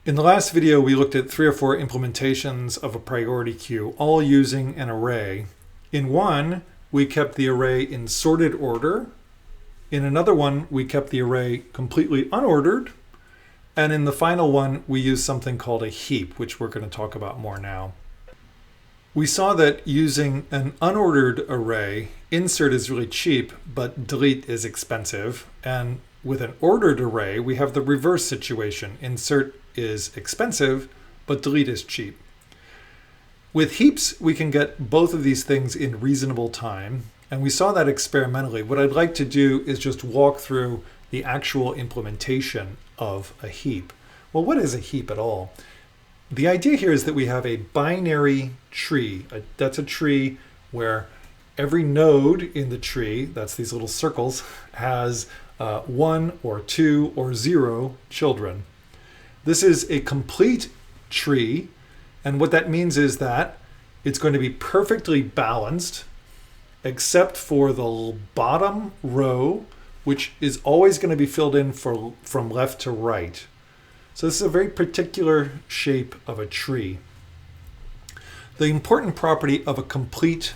In the last video, we looked at 3 or 4 implementations of a priority queue, all using an array. In one, we kept the array in sorted order. In another one, we kept the array completely unordered. And in the final one, we used something called a heap, which we're going to talk about more now. We saw that using an unordered array, insert is really cheap, but delete is expensive. And with an ordered array, we have the reverse situation. Insert is expensive, but delete is cheap. With heaps, we can get both of these things in reasonable time. And we saw that experimentally. What I'd like to do is just walk through the actual implementation of a heap. Well, what is a heap at all? The idea here is that we have a binary tree. That's a tree where every node in the tree, that's these little circles, has 1 or 2 or 0 children. This is a complete tree, and what that means is that it's going to be perfectly balanced except for the bottom row, which is always going to be filled in from left to right. So this is a very particular shape of a tree. The important property of a complete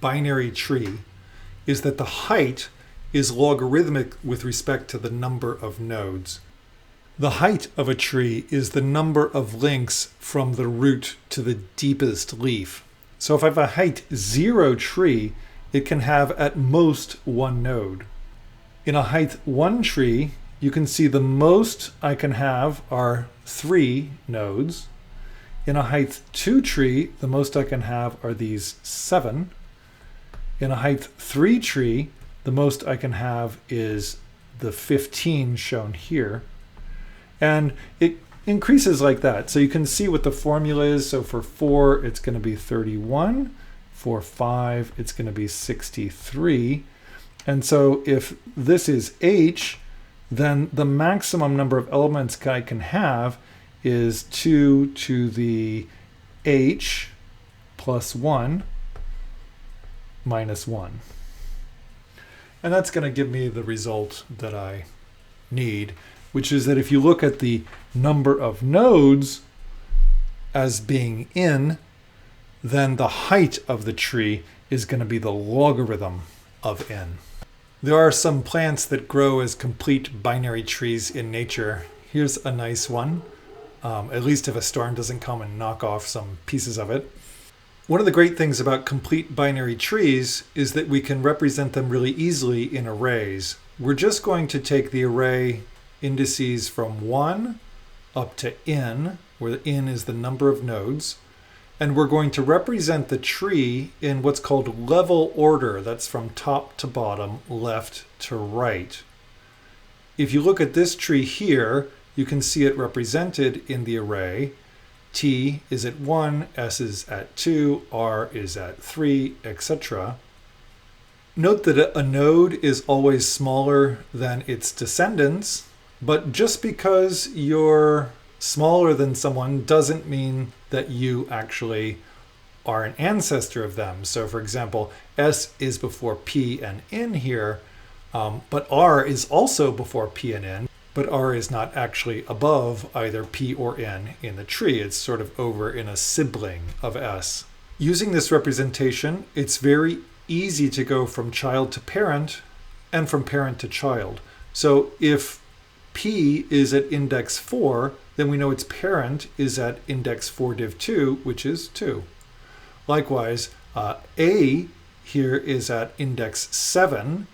binary tree is that the height is logarithmic with respect to the number of nodes. The height of a tree is the number of links from the root to the deepest leaf. So if I have a height 0 tree, it can have at most 1 node. In a height 1 tree, you can see the most I can have are 3 nodes. In a height 2 tree, the most I can have are these 7. In a height 3 tree, the most I can have is the 15 shown here. And it increases like that. So you can see what the formula is. So for 4, it's going to be 31. For 5, it's going to be 63. And so if this is h, then the maximum number of elements I can have is 2 to the h plus 1 minus 1. And that's going to give me the result that I need, which is that if you look at the number of nodes as being in, then the height of the tree is going to be the logarithm of n. There are some plants that grow as complete binary trees in nature. Here's a nice one, at least if a storm doesn't come and knock off some pieces of it. One of the great things about complete binary trees is that we can represent them really easily in arrays. We're just going to take the array indices from 1 up to n, where the n is the number of nodes, and we're going to represent the tree in what's called level order. That's from top to bottom, left to right. If you look at this tree here, you can see it represented in the array. T is at 1, S is at 2, R is at 3, etc. Note that a node is always smaller than its descendants, but just because you're smaller than someone doesn't mean that you actually are an ancestor of them. So for example, S is before P and N here, but R is also before P and N, but R is not actually above either P or N in the tree. It's sort of over in a sibling of S. Using this representation, it's very easy to go from child to parent and from parent to child. So if P is at index 4, then we know its parent is at index 4 div 2, which is 2. Likewise, A here is at index 7,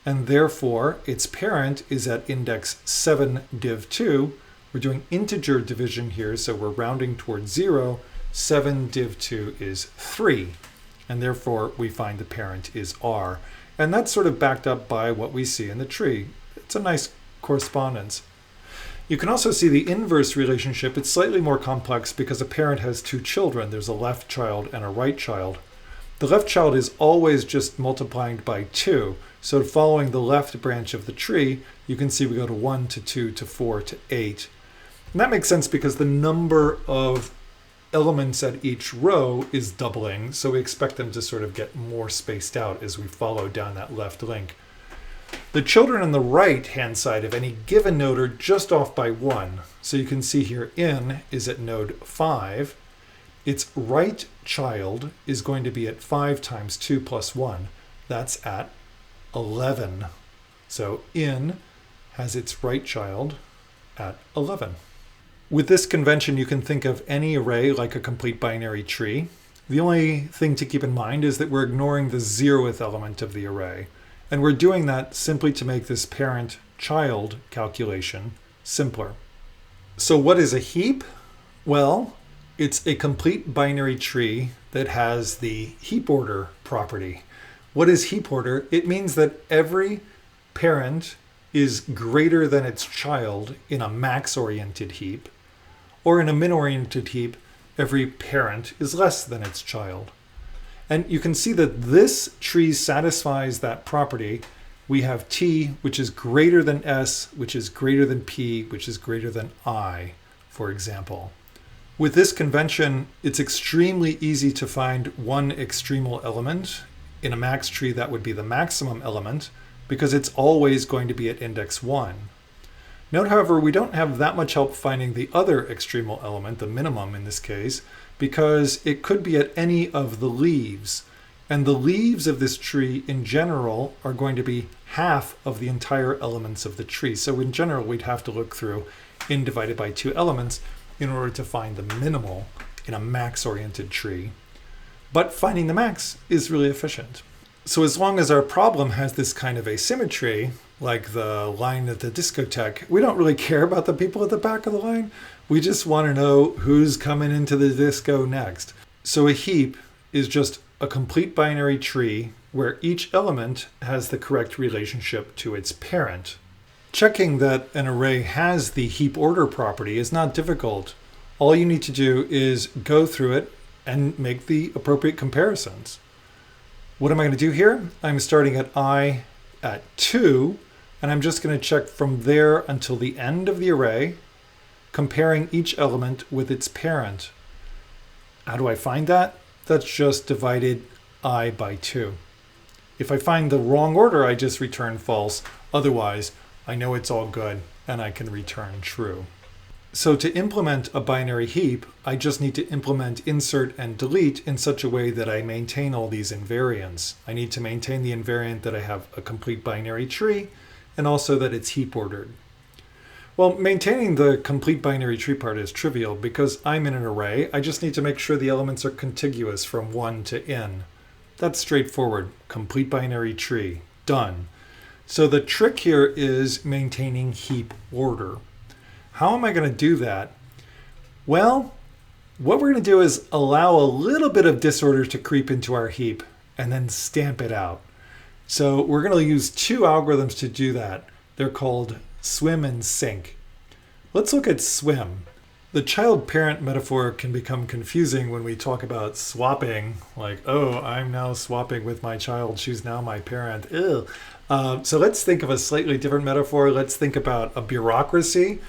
and therefore its parent is at index 7 div 2. We're doing integer division here, so we're rounding towards 0. 7 div 2 is 3, and therefore we find the parent is R. And that's sort of backed up by what we see in the tree. It's a nice correspondence. You can also see the inverse relationship. It's slightly more complex because a parent has 2 children. There's a left child and a right child. The left child is always just multiplying by 2. So following the left branch of the tree, you can see we go to 1 to 2 to 4 to 8. And that makes sense because the number of elements at each row is doubling. So we expect them to sort of get more spaced out as we follow down that left link. The children on the right-hand side of any given node are just off by 1. So you can see here n is at node 5. Its right child is going to be at 5 times 2 plus 1. That's at 11. So n has its right child at 11. With this convention, you can think of any array like a complete binary tree. The only thing to keep in mind is that we're ignoring the 0th element of the array. And we're doing that simply to make this parent-child calculation simpler. So what is a heap? Well, it's a complete binary tree that has the heap order property. What is heap order? It means that every parent is greater than its child in a max-oriented heap, or in a min-oriented heap, every parent is less than its child. And you can see that this tree satisfies that property. We have t, which is greater than s, which is greater than p, which is greater than I, for example. With this convention, it's extremely easy to find one extremal element. In a max tree, that would be the maximum element, because it's always going to be at index 1. Note, however, we don't have that much help finding the other extremal element, the minimum in this case, because it could be at any of the leaves. And the leaves of this tree in general are going to be half of the entire elements of the tree. So in general, we'd have to look through n divided by 2 elements in order to find the minimal in a max-oriented tree. But finding the max is really efficient. So as long as our problem has this kind of asymmetry, like the line at the discotheque, we don't really care about the people at the back of the line. We just want to know who's coming into the disco next. So a heap is just a complete binary tree where each element has the correct relationship to its parent. Checking that an array has the heap order property is not difficult. All you need to do is go through it and make the appropriate comparisons. What am I going to do here? I'm starting at I at 2, and I'm just going to check from there until the end of the array, comparing each element with its parent. How do I find that? That's just divided I by 2. If I find the wrong order, I just return false. Otherwise, I know it's all good, and I can return true. So to implement a binary heap, I just need to implement insert and delete in such a way that I maintain all these invariants. I need to maintain the invariant that I have a complete binary tree, and also that it's heap ordered. Well, maintaining the complete binary tree part is trivial because I'm in an array. I just need to make sure the elements are contiguous from 1 to n. That's straightforward. Complete binary tree. Done. So the trick here is maintaining heap order. How am I going to do that? Well, what we're going to do is allow a little bit of disorder to creep into our heap and then stamp it out. So we're going to use 2 algorithms to do that. They're called swim and sink. Let's look at swim. The child-parent metaphor can become confusing when we talk about swapping, like, oh, I'm now swapping with my child, she's now my parent. Ew. So let's think of a slightly different metaphor. Let's think about a bureaucracy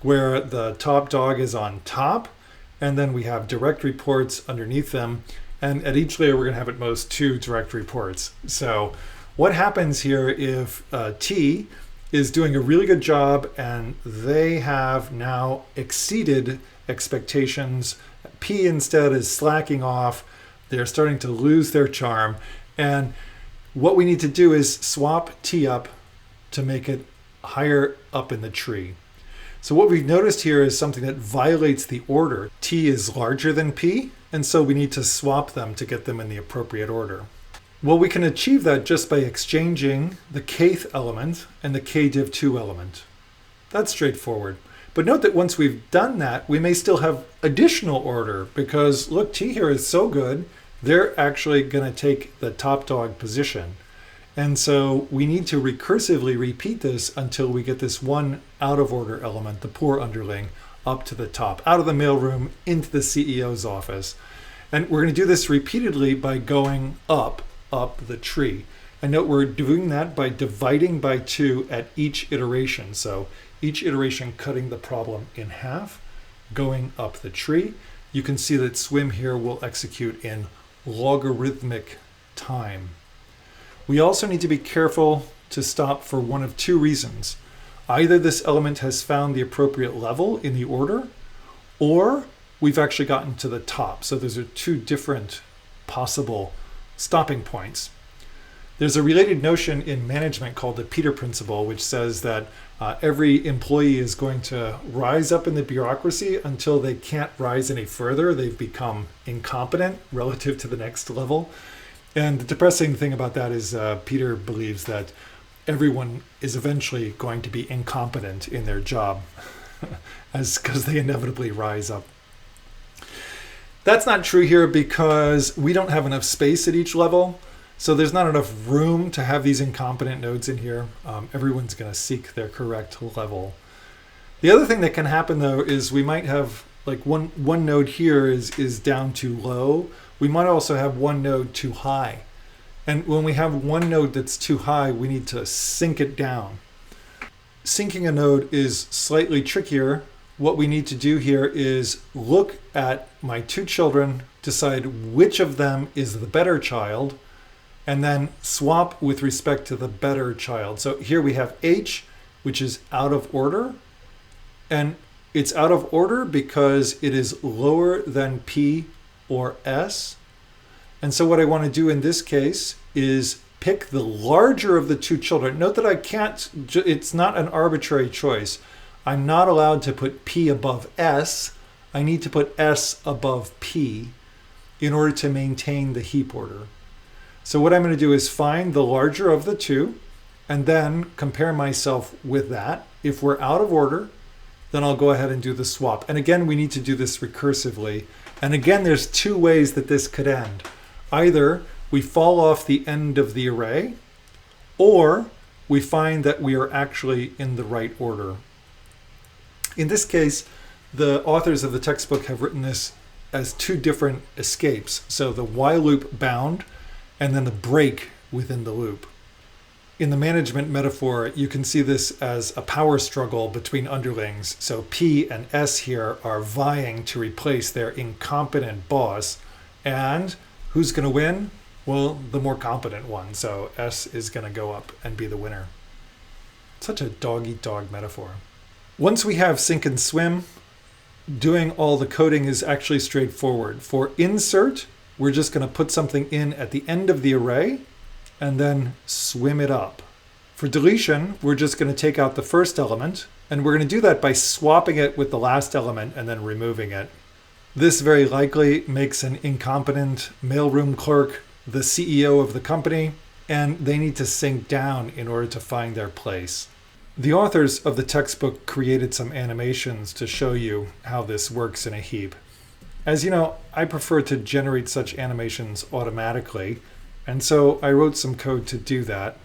where the top dog is on top, and then we have direct reports underneath them. And at each layer, we're going to have at most 2 direct reports. So what happens here if T is doing a really good job and they have now exceeded expectations? P instead is slacking off. They're starting to lose their charm. And what we need to do is swap T up to make it higher up in the tree. So what we've noticed here is something that violates the order. T is larger than P, and so we need to swap them to get them in the appropriate order. Well, we can achieve that just by exchanging the kth element and the kdiv2 element. That's straightforward. But note that once we've done that, we may still have additional order because look, T here is so good, they're actually going to take the top dog position. And so we need to recursively repeat this until we get this one out of order element, the poor underling, up to the top, out of the mailroom into the CEO's office. And we're going to do this repeatedly by going up the tree. And note we're doing that by dividing by 2 at each iteration. So each iteration cutting the problem in half, going up the tree. You can see that swim here will execute in logarithmic time. We also need to be careful to stop for one of two reasons. Either this element has found the appropriate level in the order, or we've actually gotten to the top. So those are two different possible stopping points. There's a related notion in management called the Peter Principle, which says that every employee is going to rise up in the bureaucracy until they can't rise any further. They've become incompetent relative to the next level. And the depressing thing about that is Peter believes that everyone is eventually going to be incompetent in their job because they inevitably rise up. That's not true here because we don't have enough space at each level. So there's not enough room to have these incompetent nodes in here. Everyone's going to seek their correct level. The other thing that can happen, though, is we might have like one node here is down too low. We might also have one node too high. And when we have one node that's too high, we need to sink it down. Sinking a node is slightly trickier. What we need to do here is look at my two children, decide which of them is the better child, and then swap with respect to the better child. So here we have H, which is out of order. And it's out of order because it is lower than P or S. And so what I want to do in this case is pick the larger of the two children. Note that I can't, it's not an arbitrary choice. I'm not allowed to put P above S. I need to put S above P in order to maintain the heap order. So what I'm going to do is find the larger of the two and then compare myself with that. If we're out of order, then I'll go ahead and do the swap. And again, we need to do this recursively. And again, there's two ways that this could end. Either we fall off the end of the array, or we find that we are actually in the right order. In this case, the authors of the textbook have written this as two different escapes. So the while loop bound, and then the break within the loop. In the management metaphor, you can see this as a power struggle between underlings. So P and S here are vying to replace their incompetent boss. And who's going to win? Well, the more competent one. So S is going to go up and be the winner. Such a dog-eat-dog metaphor. Once we have sink and swim, doing all the coding is actually straightforward. For insert, we're just going to put something in at the end of the array and then swim it up. For deletion, we're just going to take out the first element, and we're going to do that by swapping it with the last element and then removing it. This very likely makes an incompetent mailroom clerk the CEO of the company, and they need to sink down in order to find their place. The authors of the textbook created some animations to show you how this works in a heap. As you know, I prefer to generate such animations automatically, and so I wrote some code to do that.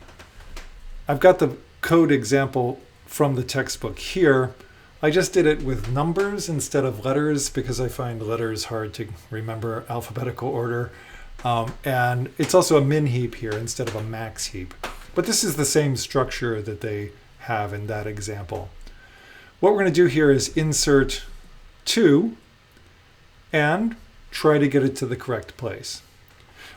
I've got the code example from the textbook here. I just did it with numbers instead of letters because I find letters hard to remember alphabetical order. And it's also a min heap here instead of a max heap. But this is the same structure that they have in that example. What we're going to do here is insert 2 and try to get it to the correct place.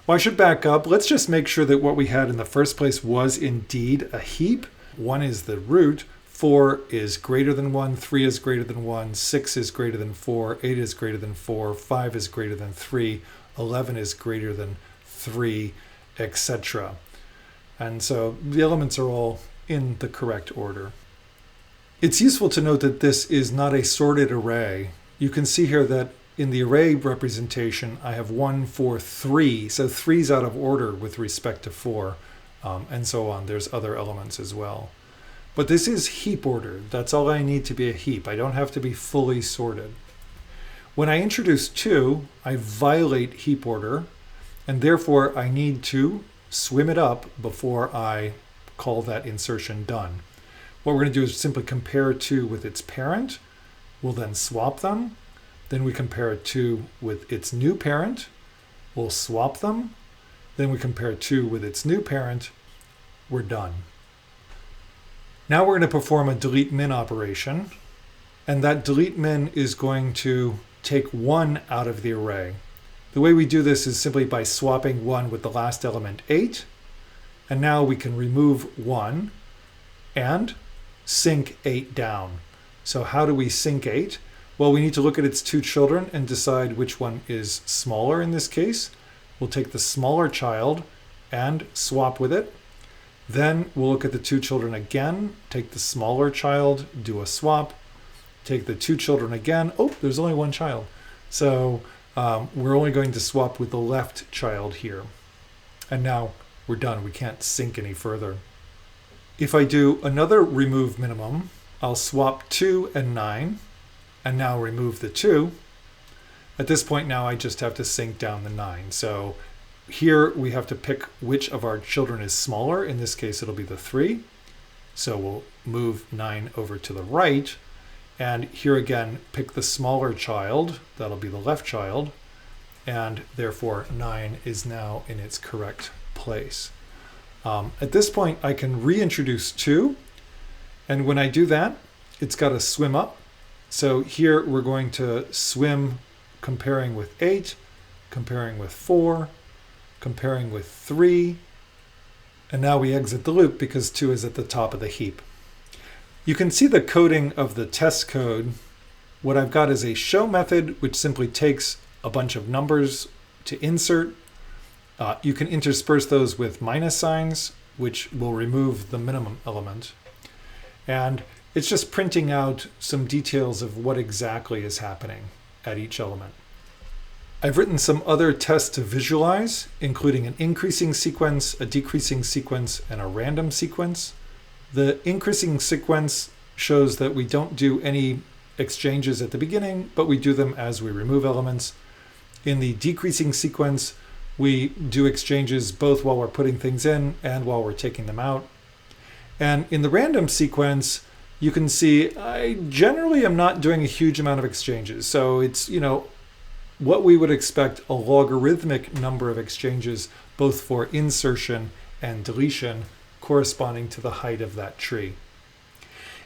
Well, I should back up. Let's just make sure that what we had in the first place was indeed a heap. 1 is the root, 4 is greater than 1, 3 is greater than 1, 6 is greater than 4, 8 is greater than 4, 5 is greater than 3, 11 is greater than 3, etc. And so the elements are all in the correct order. It's useful to note that this is not a sorted array. You can see here that in the array representation, I have 1, 4, 3. So 3 is out of order with respect to 4, and so on. There's other elements as well. But this is heap ordered. That's all I need to be a heap. I don't have to be fully sorted. When I introduce 2, I violate heap order, and therefore I need to swim it up before I call that insertion done. What we're going to do is simply compare 2 with its parent. We'll then swap them. Then we compare 2 with its new parent. We'll swap them. Then we compare 2 with its new parent. We're done. Now we're going to perform a delete min operation. And that delete min is going to take 1 out of the array. The way we do this is simply by swapping 1 with the last element 8. And now we can remove 1 and sink 8 down. So how do we sink 8? Well, we need to look at its two children and decide which one is smaller in this case. We'll take the smaller child and swap with it. Then we'll look at the two children again, take the smaller child, do a swap, take the two children again. Oh, there's only one child. So we're only going to swap with the left child here. And now we're done. We can't sink any further. If I do another remove minimum, I'll swap 2 and 9, and now remove the 2. At this point now I just have to sink down the 9. So here we have to pick which of our children is smaller. In this case it'll be the 3. So we'll move 9 over to the right. And here again, pick the smaller child. That'll be the left child. And therefore 9 is now in its correct place. At this point I can reintroduce 2. And when I do that, it's got to swim up. So here we're going to swim comparing with 8, comparing with 4, comparing with 3. And now we exit the loop because 2 is at the top of the heap. You can see the coding of the test code. What I've got is a show method, which simply takes a bunch of numbers to insert. You can intersperse those with minus signs, which will remove the minimum element. And it's just printing out some details of what exactly is happening at each element. I've written some other tests to visualize, including an increasing sequence, a decreasing sequence, and a random sequence. The increasing sequence shows that we don't do any exchanges at the beginning, but we do them as we remove elements. In the decreasing sequence, we do exchanges both while we're putting things in and while we're taking them out. And in the random sequence, you can see I generally am not doing a huge amount of exchanges. So it's, what we would expect a logarithmic number of exchanges, both for insertion and deletion, corresponding to the height of that tree.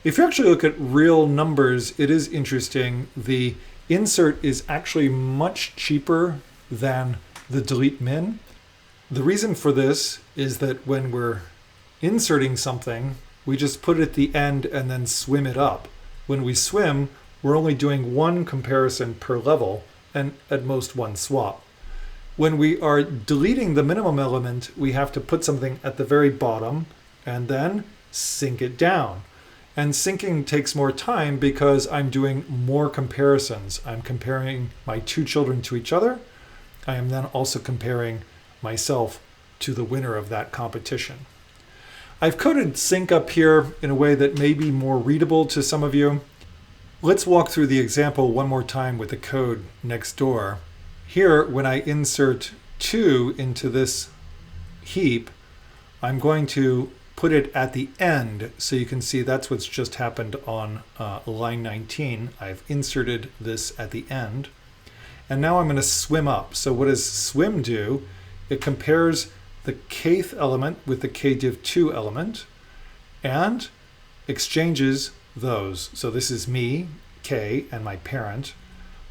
If you actually look at real numbers, it is interesting. The insert is actually much cheaper than the delete min. The reason for this is that when we're inserting something, we just put it at the end and then swim it up. When we swim, we're only doing one comparison per level and at most one swap. When we are deleting the minimum element, we have to put something at the very bottom and then sink it down. And sinking takes more time because I'm doing more comparisons. I'm comparing my two children to each other. I am then also comparing myself to the winner of that competition. I've coded sync up here in a way that may be more readable to some of you. Let's walk through the example one more time with the code next door. Here, when I insert 2 into this heap, I'm going to put it at the end. So you can see that's what's just happened on line 19. I've inserted this at the end. And now I'm going to swim up. So what does swim do? It compares the kth element with the kdiv2 element and exchanges those. So this is me, k, and my parent.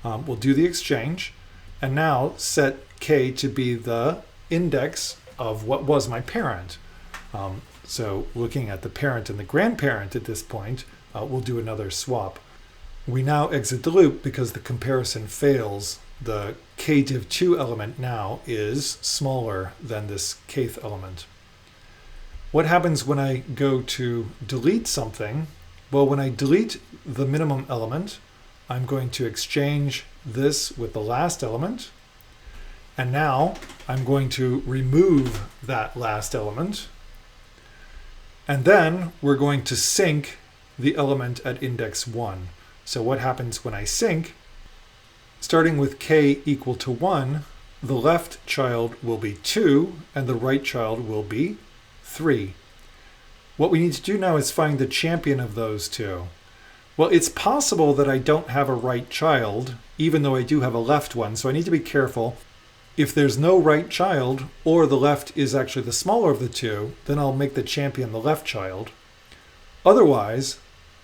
We'll do the exchange and now set k to be the index of what was my parent. So looking at the parent and the grandparent at this point, we'll do another swap. We now exit the loop because the comparison fails. The kdiv2 element now is smaller than this kth element. What happens when I go to delete something? Well, when I delete the minimum element, I'm going to exchange this with the last element. And now I'm going to remove that last element. And then we're going to sink the element at index 1. So what happens when I sink? Starting with k equal to 1, the left child will be 2 and the right child will be 3. What we need to do now is find the champion of those two. Well, it's possible that I don't have a right child, even though I do have a left one, so I need to be careful. If there's no right child, or the left is actually the smaller of the two, then I'll make the champion the left child. Otherwise,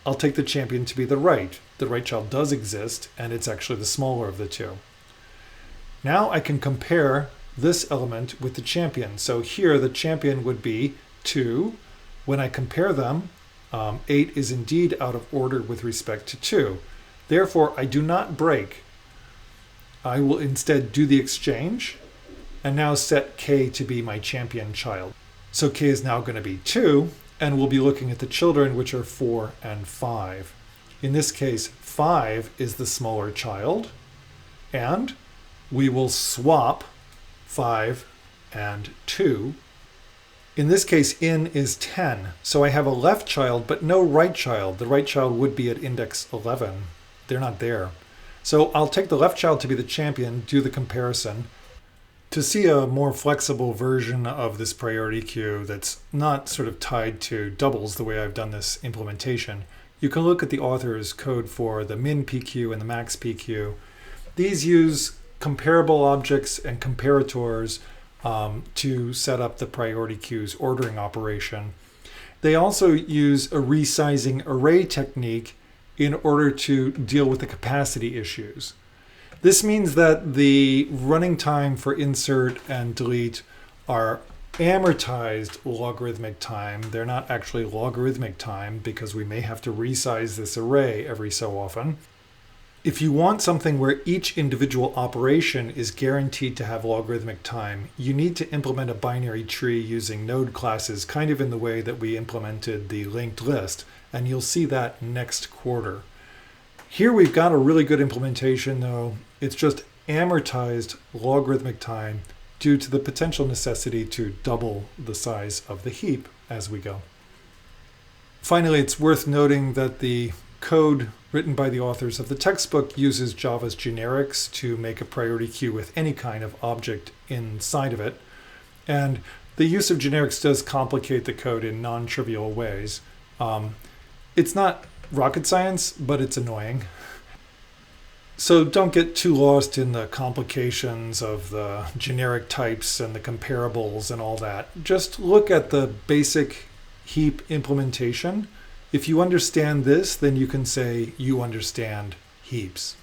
I'll take the champion to be the right. The right child does exist, and it's actually the smaller of the two. Now I can compare this element with the champion. So here the champion would be 2. When I compare them, 8 is indeed out of order with respect to 2. Therefore, I do not break. I will instead do the exchange and now set k to be my champion child. So k is now going to be 2, and we'll be looking at the children, which are 4 and 5. In this case, 5 is the smaller child, and we will swap 5 and 2. In this case, in is 10. So I have a left child, but no right child. The right child would be at index 11. They're not there. So I'll take the left child to be the champion, do the comparison. To see a more flexible version of this priority queue that's not sort of tied to doubles the way I've done this implementation, you can look at the author's code for the min PQ and the max PQ. These use comparable objects and comparators to set up the priority queue's ordering operation. They also use a resizing array technique in order to deal with the capacity issues. This means that the running time for insert and delete are amortized logarithmic time. They're not actually logarithmic time because we may have to resize this array every so often. If you want something where each individual operation is guaranteed to have logarithmic time, you need to implement a binary tree using node classes, kind of in the way that we implemented the linked list, and you'll see that next quarter. Here we've got a really good implementation, though. It's just amortized logarithmic time due to the potential necessity to double the size of the heap as we go. Finally, it's worth noting that the code written by the authors of the textbook uses Java's generics to make a priority queue with any kind of object inside of it. And the use of generics does complicate the code in non-trivial ways. It's not rocket science, but it's annoying. So don't get too lost in the complications of the generic types and the comparables and all that. Just look at the basic heap implementation. If you understand this, then you can say you understand heaps.